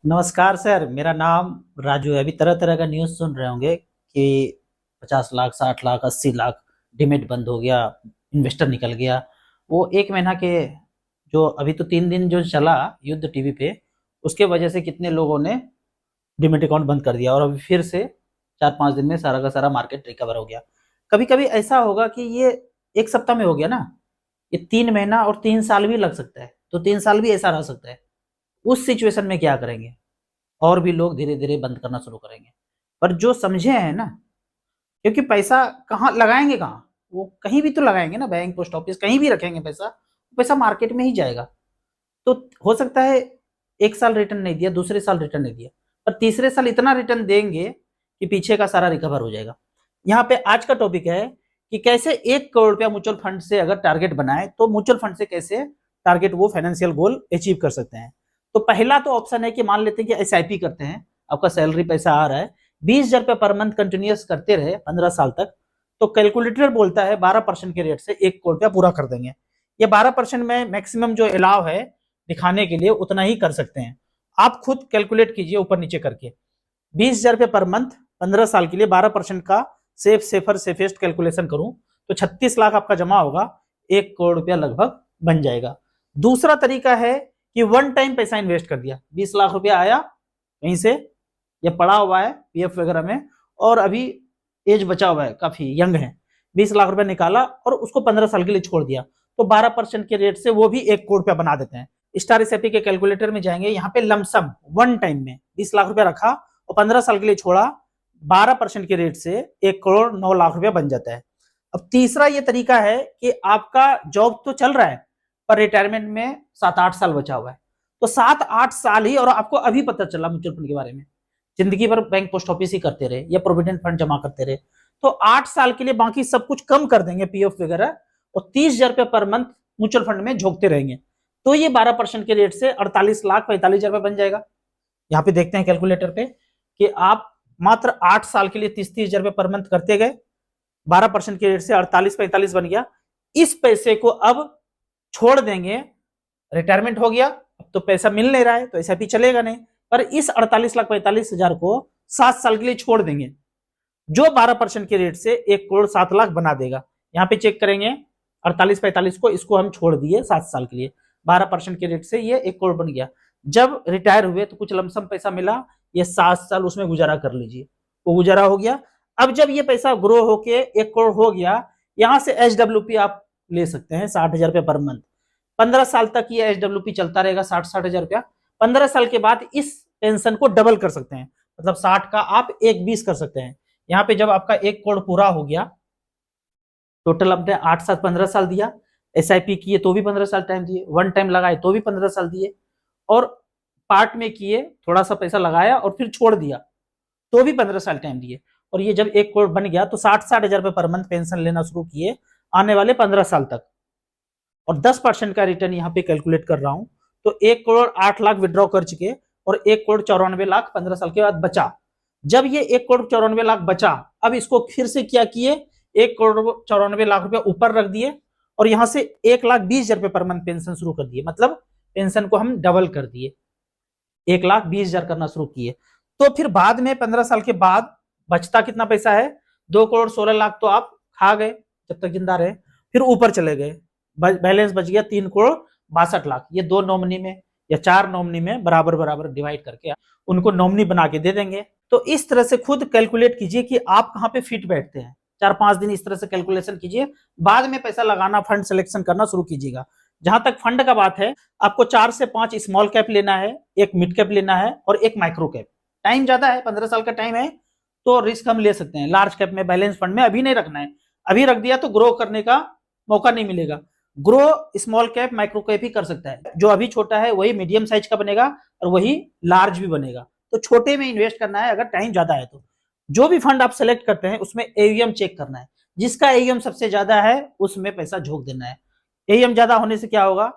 नमस्कार सर, मेरा नाम राजू है। अभी तरह तरह का न्यूज़ सुन रहे होंगे कि 50 लाख, 60 लाख, 80 लाख डिमिट बंद हो गया, इन्वेस्टर निकल गया। वो एक महीना के जो अभी तो 3 दिन जो चला युद्ध टीवी पे, उसके वजह से कितने लोगों ने डिमिट अकाउंट बंद कर दिया और अभी फिर से 4-5 दिन में सारा का सारा मार्केट रिकवर हो गया। कभी कभी ऐसा होगा कि ये एक सप्ताह में हो गया ना, ये 3 महीना और 3 साल भी लग सकता है, तो 3 साल भी ऐसा रह सकता है। उस सिचुएशन में क्या करेंगे? और भी लोग धीरे धीरे बंद करना शुरू करेंगे। पर जो समझे हैं ना, क्योंकि पैसा कहाँ लगाएंगे, कहाँ वो कहीं भी तो लगाएंगे ना, बैंक, पोस्ट ऑफिस, कहीं भी रखेंगे पैसा, पैसा मार्केट में ही जाएगा। तो हो सकता है एक साल रिटर्न नहीं दिया, दूसरे साल रिटर्न नहीं दिया, पर तीसरे साल इतना रिटर्न देंगे कि पीछे का सारा रिकवर हो जाएगा। यहाँ पे आज का टॉपिक है कि कैसे 1 करोड़ रुपया म्यूचुअल फंड से अगर टारगेट बनाए तो म्यूचुअल फंड से कैसे टारगेट वो फाइनेंशियल गोल अचीव कर सकते हैं। तो पहला तो ऑप्शन है कि मान लेते हैं कि एसआईपी करते हैं, आपका सैलरी पैसा आ रहा है, 20,000 रुपया पर मंथ कंटिन्यूस करते रहे 15 साल तक, तो कैलकुलेटर बोलता है 12% के रेट से 1 करोड़ रुपया पूरा कर देंगे। ये 12% में मैक्सिमम जो अलाव है दिखाने के लिए उतना ही कर सकते हैं। आप खुद कैलकुलेट कीजिए ऊपर नीचे करके। 20,000 रुपये पर मंथ 15 साल के लिए 12% का सेफेस्ट कैलकुलेशन करूं तो 36 लाख आपका जमा होगा, 1 करोड़ रुपया लगभग बन जाएगा। दूसरा तरीका है कि वन टाइम पैसा इन्वेस्ट कर दिया, 20 लाख रुपया आया कहीं से, ये पड़ा हुआ है पीएफ वगैरह में, और अभी एज बचा हुआ है, काफी यंग है, 20 लाख रुपया निकाला और उसको 15 साल के लिए छोड़ दिया, तो 12% के रेट से वो भी 1 करोड़ रुपया बना देते हैं। स्टार एसआईपी के कैलकुलेटर में जाएंगे, यहाँ पे लमसम वन टाइम में 20 लाख रुपया रखा और 15 साल के लिए छोड़ा, 12% के रेट से 1 करोड़ 9 लाख रुपया बन जाता है। अब तीसरा ये तरीका है कि आपका जॉब तो चल रहा है पर रिटायरमेंट में 7-8 साल बचा हुआ है, तो 7-8 साल ही, और आपको अभी पता चला म्यूचुअल फंड के बारे में, जिंदगी भर बैंक पोस्ट ऑफिस ही करते रहे या प्रोविडेंट फंड जमा करते रहे, तो 8 साल के लिए बाकी सब कुछ कम कर देंगे पीएफ वगैरह, और 30,000 रुपया पर मंथ म्यूचुअल फंड में झोंकते रहेंगे, तो ये 12% के रेट से 48,45,000 रुपया बन जाएगा। यहाँ पे देखते हैं कैलकुलेटर पे कि आप मात्र 8 साल के लिए 30-30,000 रुपये पर मंथ करते गए, 12% के रेट से 48-45 बन गया। इस पैसे को अब छोड़ देंगे, रिटायरमेंट हो गया, अब तो पैसा मिल नहीं रहा है तो एसआईपी चलेगा नहीं, पर इस 48,45,000 को 7 साल के लिए छोड़ देंगे, जो 12% के रेट से 1 करोड़ 7 लाख बना देगा। यहाँ पे चेक करेंगे 48-45 को, इसको हम छोड़ दिए 7 साल के लिए, 12% के रेट से ये 1 करोड़ बन गया। जब रिटायर हुए तो कुछ लमसम पैसा मिला, ये 7 साल उसमें गुजारा कर लीजिए, वो गुजारा हो गया। अब जब ये पैसा ग्रो होके 1 करोड़ हो गया, यहां से एचडब्ल्यूपी आप ले सकते हैं 60,000 रुपया पर मंथ, 15 साल तक ये एचडब्ल्यूपी चलता रहेगा, 60-60,000 रुपया। 15 साल के बाद इस पेंशन को डबल कर सकते हैं, मतलब 60 का आप 120 कर सकते हैं। यहाँ पे जब आपका 1 करोड़ पूरा हो गया, टोटल आपने 8-7-15 साल दिया, एसआईपी किए तो भी 15 साल टाइम दिए, वन टाइम लगाए तो भी 15 साल दिए, और पार्ट में किए थोड़ा सा पैसा लगाया और फिर छोड़ दिया तो भी 15 साल टाइम दिए, और ये जब 1 करोड़ बन गया तो 60-60,000 रुपये पर मंथ पेंशन लेना शुरू किए आने वाले 15 साल तक, और 10% का रिटर्न यहाँ पे कैलकुलेट कर रहा हूं, तो 1 करोड़ 8 लाख विड्रॉ कर चुके और 1 करोड़ 94 लाख 15 साल के बाद बचा। जब ये 1 करोड़ 94 लाख बचा, अब इसको फिर से क्या किए, 1 करोड़ 94 लाख रुपया ऊपर रख दिए और यहां से 1,20,000 रुपये पर मंथ पेंशन शुरू कर दिए, मतलब पेंशन को हम डबल कर दिए, 1,20,000 करना शुरू किए। तो फिर बाद में 15 साल के बाद बचता कितना पैसा है, 2 करोड़ 16 लाख तो आप खा गए जब तक जिंदा रहे, फिर ऊपर चले गए, बैलेंस बच गया 3 करोड़ 62 लाख। ये 2 नॉमिनी में या 4 नॉमिनी में बराबर बराबर डिवाइड करके उनको नॉमिनी बना के दे देंगे। तो इस तरह से खुद कैलकुलेट कीजिए कि आप कहाँ पे फिट बैठते हैं, 4-5 दिन इस तरह से कैलकुलेशन कीजिए, बाद में पैसा लगाना, फंड सिलेक्शन करना शुरू कीजिएगा। जहां तक फंड का बात है, आपको 4 से 5 स्मॉल कैप लेना है, एक मिड कैप लेना है और एक माइक्रो कैप। टाइम ज्यादा है, 15 साल का टाइम है, तो रिस्क हम ले सकते हैं। लार्ज कैप में, बैलेंस फंड में अभी नहीं रखना है, अभी रख दिया तो ग्रो करने का मौका नहीं मिलेगा। Grow small cap micro cap ही कर सकता है, जो अभी छोटा है वही मीडियम साइज का बनेगा और वही लार्ज भी बनेगा, तो छोटे में इन्वेस्ट करना है अगर टाइम ज्यादा है तो। जो भी फंड आप सेलेक्ट करते हैं उसमें एयूएम चेक करना है, जिसका एयूएम सबसे ज्यादा है उसमें पैसा झोंक देना है। एयूएम ज्यादा होने से क्या होगा,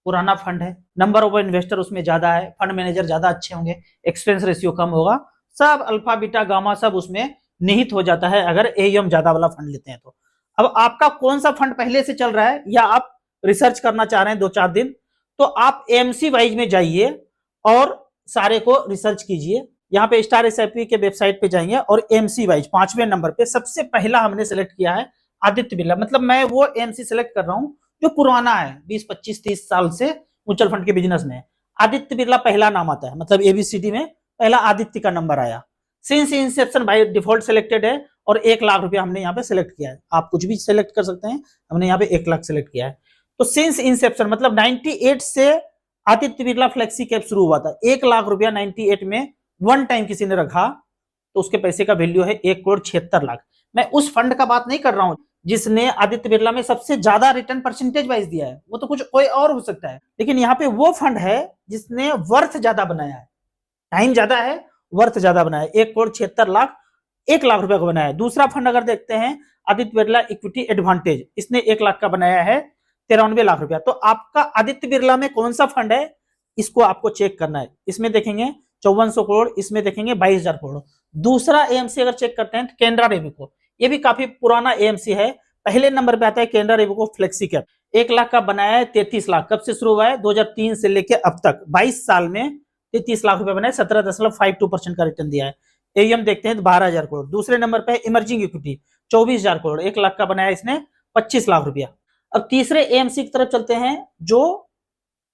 पुराना फंड है, नंबर ऑफ इन्वेस्टर उसमें ज्यादा है, फंड मैनेजर ज्यादा अच्छे होंगे, एक्सपेंस रेशियो कम होगा, सब अल्फा बीटा गामा सब उसमें निहित हो जाता है अगर एयूएम ज्यादा वाला फंड लेते हैं तो। अब आपका कौन सा फंड पहले से चल रहा है या आप रिसर्च करना चाह रहे हैं 2-4 दिन, तो आप एमसी वाइज में जाइए और सारे को रिसर्च कीजिए। यहाँ पे स्टार एसआईपी के वेबसाइट पे जाएंगे और एमसी वाइज 5वें नंबर पे सबसे पहला हमने सेलेक्ट किया है आदित्य बिरला। मतलब मैं वो एमसी सेलेक्ट कर रहा हूँ जो पुराना है, 20 25 30 साल से म्यूचुअल फंड के बिजनेस में। आदित्य बिरला पहला नाम आता है, मतलब एबीसीडी में पहला आदित्य का नंबर आया। Since Inception by default selected है और 1 लाख रुपया हमने यहाँ पे सिलेक्ट किया है। आप कुछ भी सिलेक्ट कर सकते हैं, हमने यहाँ पे 1 लाख सिलेक्ट किया है। तो सिंस इंसेप्शन मतलब 98 से आदित्य बिरला फ्लेक्सी कैप शुरू हुआ था। 1 लाख रुपया 98 में वन टाइम किसी ने रखा तो उसके पैसे का वैल्यू है 1,76,00,000। मैं उस फंड का बात नहीं कर रहा हूं जिसने आदित्य बिरला में सबसे ज्यादा रिटर्न परसेंटेज वाइज दिया है, वो तो कुछ कोई और हो सकता है, लेकिन यहाँ पे वो फंड है जिसने वर्थ ज्यादा बनाया है, टाइम ज्यादा है, वर्थ ज्यादा बनाया है। 1,76,00,000 1 लाख रुपया का बनाया है। दूसरा फंड अगर देखते हैं आदित्य बिरला इक्विटी एडवांटेज, इसने 1 लाख का बनाया है 93 लाख रुपया। तो आपका आदित्य बिरला में कौन सा फंड है इसको आपको चेक करना है। इसमें देखेंगे 5400 करोड़, इसमें देखेंगे 22,000 करोड़। दूसरा एएमसी अगर चेक करते हैं तो कैनरा रेमिको, ये भी काफी पुराना एएमसी है। पहले नंबर पे आता है कैनरा रेमिको फ्लेक्सी कैप, 1 लाख का बनाया है 33 लाख। कब से शुरू हुआ है? 2003 से लेके अब तक 22 साल में 33 लाख रुपए बनाए, 17.52% का रिटर्न दिया है। एएम देखते हैं तो 12,000 करोड़। दूसरे नंबर पे इमर्जिंग इक्विटी 24,000 करोड़, 1 लाख का बनाया इसने 25 लाख रुपया। अब तीसरे एएमसी की तरफ चलते हैं जो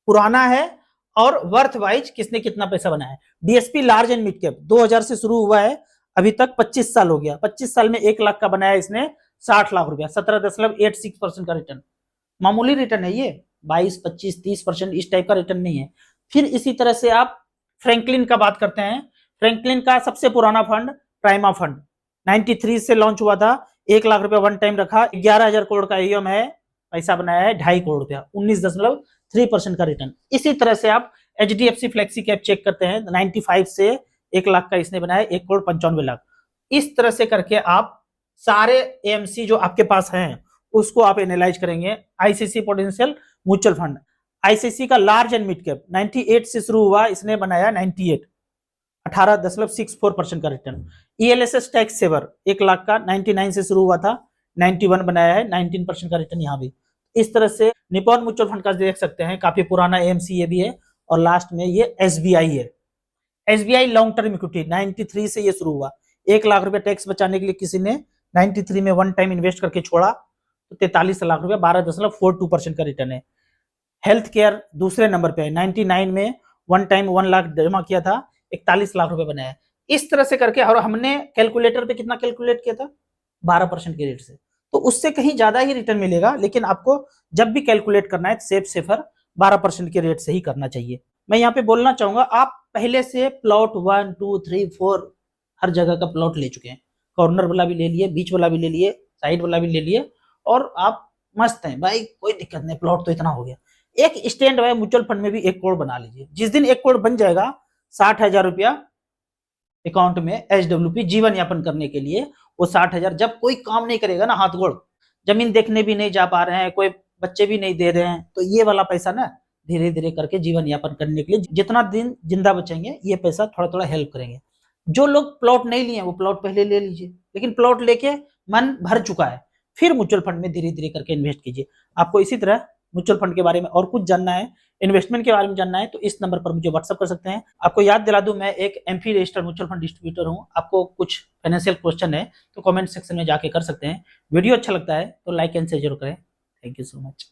पुराना है और वर्थ वाइज किसने कितना पैसा बनाया है। DSP large and mid cap 2000 से शुरू हुआ है, अभी तक 25 साल हो गया। 25 साल में 1 लाख का बनाया इसने 60 लाख रुपया, 17.86% का रिटर्न। मामूली रिटर्न है ये, 22 25 30% इस टाइप का रिटर्न नहीं है। फिर इसी तरह से आप फ्रैंकलिन का बात करते हैं। फ्रैंकलिन का सबसे पुराना फंड प्राइमा फंड 93 से लॉन्च हुआ था, 1 लाख रुपया वन टाइम रखा, 11,000 करोड़ का एएम है, पैसा बनाया है 2.5 करोड़ रुपया, 19.3% का रिटर्न। इसी तरह से आप एचडीएफसी फ्लेक्सी कैप चेक करते हैं, 95 से 1 लाख का इसने बनाया 1,95,00,000। इस तरह से करके आप सारे एएमसी जो आपके पास हैं उसको आप एनालाइज करेंगे। ICC potential mutual fund, ICC का लार्ज एंड मिड कैप 98 से शुरू हुआ, इसने बनाया 98, 18.64% का return. ELSS tax saver 1 lakh का 99 से शुरू हुआ था, 91 बनाया है, 19% का रिटर्न यहाँ भी। इस तरह से निपॉन म्यूचुअल फंड का देख सकते हैं, काफी पुराना एएमसी ये भी है। और लास्ट में ये एसबीआई है, एसबीआई लॉन्ग टर्म इक्विटी 93 से ये शुरू हुआ। 1 लाख रुपया टैक्स बचाने के लिए किसी ने 93 में वन टाइम इन्वेस्ट करके छोड़ा तो 43 लाख रुपया, 12.42% का रिटर्न है। हेल्थ केयर दूसरे नंबर पे है, 99 में वन टाइम 1 लाख जमा किया था, 41 लाख रुपए बनाया है। इस तरह से करके, और हमने कैलकुलेटर पे कितना कैलकुलेट किया था 12% के रेट से, तो उससे कहीं ज्यादा ही रिटर्न मिलेगा। लेकिन आपको जब भी कैलकुलेट करना है सेफ सेफर 12% के रेट से ही करना चाहिए। मैं यहाँ पे बोलना चाहूंगा, आप पहले से प्लॉट 1 2 3 4 हर जगह का प्लॉट ले चुके हैं, कॉर्नर वाला भी ले लिए, बीच वाला भी ले लिए, साइड वाला भी ले लिए, और आप मस्त हैं भाई, कोई दिक्कत नहीं, प्लॉट तो इतना हो गया। एक स्टैंड बाय म्यूचुअल फंड में भी 1 करोड़ बना लीजिए। जिस दिन 1 करोड़ बन जाएगा, 60,000 रुपया अकाउंट में एचडब्ल्यूपी जीवन यापन करने के लिए, वो 60,000 जब कोई काम नहीं करेगा ना, हाथ गोड़, जमीन देखने भी नहीं जा पा रहे हैं, कोई बच्चे भी नहीं दे रहे हैं, तो ये वाला पैसा ना धीरे धीरे करके जीवन यापन करने के लिए जितना दिन जिंदा बचेंगे ये पैसा थोड़ा थोड़ा हेल्प करेंगे। जो लोग प्लॉट नहीं लिए वो प्लॉट पहले ले लीजिए, लेकिन प्लॉट लेके मन भर चुका है फिर म्यूचुअल फंड में धीरे धीरे करके इन्वेस्ट कीजिए। आपको इसी तरह म्यूचुअल फंड के बारे में और कुछ जानना है, इन्वेस्टमेंट के बारे में जानना है, तो इस नंबर पर मुझे व्हाट्सअप कर सकते हैं। आपको याद दिला दूं, मैं एक AMFI registered mutual fund distributor हूं। आपको कुछ फाइनेंशियल क्वेश्चन है तो कमेंट सेक्शन में जाके कर सकते हैं। वीडियो अच्छा लगता है तो लाइक एंड शेयर जरूर करें। Thank you so much.